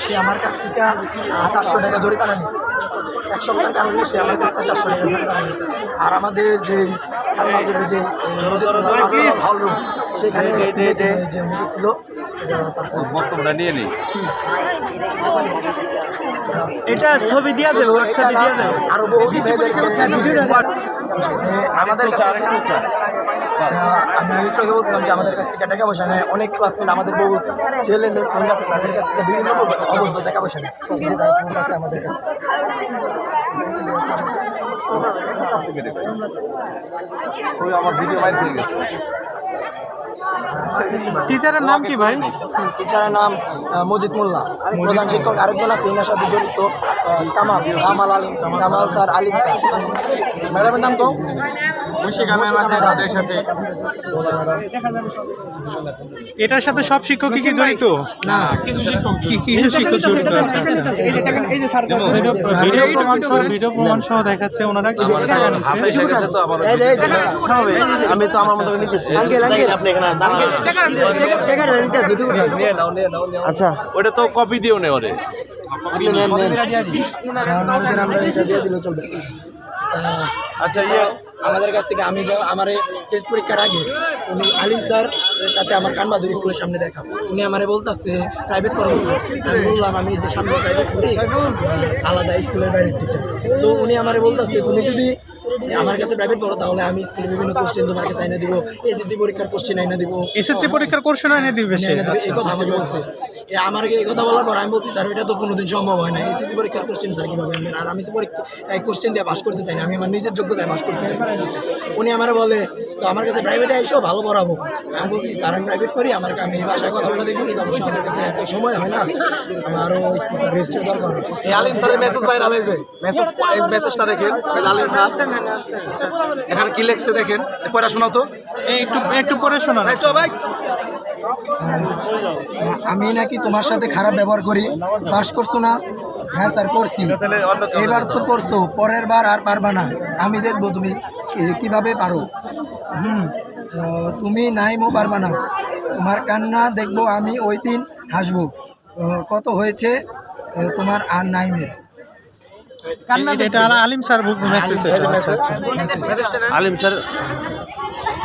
সে আমার কাছ থেকে 400 টাকা জরিমানা নিয়েছে। 1 সপ্তাহের কারণে সে আমার কাছ থেকে 400 টাকা জরিমানা নিয়েছে। আর আমাদের যে হলরুম সেখানে যে মুভি ছিল বক্তব্যটা নিয়ে নিই। এটা ছবি দিয়ে দেবো, ছবি দিয়ে দেবো। আরো আমাদের আমি একটু বলছিলাম যে আমাদের কাছ থেকে টাকা পয়সা নেয় অনেক ক্লাসমেট, আমাদের বহু ছেলে মেয়ে আছে তাদের কাছ থেকে বিভিন্ন অবৈধ টাকা পয়সা নেয় আমাদের কাছে। আমার ভিডিও বাইর হয়ে গেছে। টিচারের নাম কি ভাই? টিচারের নাম মজিদ মোল্লা। প্রধান শিক্ষক আরেকজন আছে এনার সাথে জড়িত, কামাল আলিম, কামাল স্যার, আলিম স্যার। ম্যাডামের নাম তো এটার সাথে সব শিক্ষকই কি জড়িত? না, কিছু শিক্ষক জড়িত আছে। ভিডিও প্রমাণ সহ দেখাচ্ছে ওনারা কি টাকা নিচ্ছে। আমি তো আমার মতো নিতেছি। আচ্ছা, ওটা তো কপি দিও নে ওরে। আমরা এটা দিয়ে দিলে চলবে। আচ্ছা, আমাদের কাছ থেকে আমি আমার টেস্ট পরীক্ষার আগে উনি আলিম স্যার সাথে আমার কানবাদুর স্কুলের সামনে দেখা, উনি আমারে বলতেছে প্রাইভেট পড়াবো। আমি বললাম আমি যে সামনে প্রাইভেট পড়ি, আলাদা স্কুলের বাইরের টিচার। তো উনি আমারে বলতেছে তুমি যদি আমার কাছে প্রাইভেট পড়ো তাহলে আমি স্কুলে বিভিন্ন কোশ্চেন তোমার কাছে এনে দিব, এসএসসি পরীক্ষার কোশ্চেন এনে দিব, এসএসসি পরীক্ষার কোশ্চেন এনে দিবে সে। এই কথা আমাকে বলছে। আমার এই কথা বলার পর আমি বলছি স্যার এটা তো কোনোদিন সম্ভব হয় না, এসএসসি পরীক্ষার কোশ্চেন স্যার কীভাবে আনবেন? আর আমি কোশ্চেন দিয়ে পাস করতে চাই না, আমি আমার নিজের যোগ্যতায় পাস করতে চাই। উনি আমার বলে তো আমার কাছে প্রাইভেটে এসেও ভালো পড়াবো। আমি বলছি স্যার আমি প্রাইভেট করি, আমার আমি এই ভাষায় কথা বলে দেখবো, কিন্তু অবশ্যই আমার কাছে এত সময় হয় না, আমারও একটু স্যার রেস্টের দরকার। এই আলিম স্যারের মেসেজ ভাইরাল হয়েছে, মেসেজটা দেখেন আলিম স্যার এখানে কি লেখছে দেখেন, পড়া শোনাও তো, একটু পরে শোনান। ভাই আমি নাকি তোমার সাথে খারাপ ব্যবহার করি, পাস করছো না? হ্যাঁ স্যার করছি, এবার তো করছো, পরের বার আর পারবা না, আমি দেখবো তুমি কিভাবে পারো। তুমি নাইমও পারবা না, তোমার কান্না দেখবো আমি, ওই দিন হাসবো। কত হয়েছে তোমার আর নাইমের? আলিম স্যার আলিম স্যার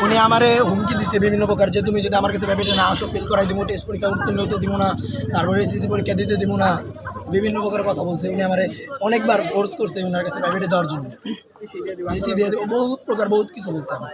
উনি আমারে হুমকি দিচ্ছে বিভিন্ন প্রকার, যে তুমি যদি আমার কাছে প্রাইভেটে না আসো ফেল করাই দিব, টেস্ট পরীক্ষা উত্তীর্ণ হইতে দিব না, তারপরে এসএসসি পরীক্ষা দিতে দিব না, বিভিন্ন প্রকার কথা বলছে। উনি আমারে অনেকবার ফোর্স করছে ওনার কাছে প্রাইভেটে যাওয়ার জন্য, এসি দিয়ে দেবো, বহুত প্রকার বহুত কিছু বলছে আমার।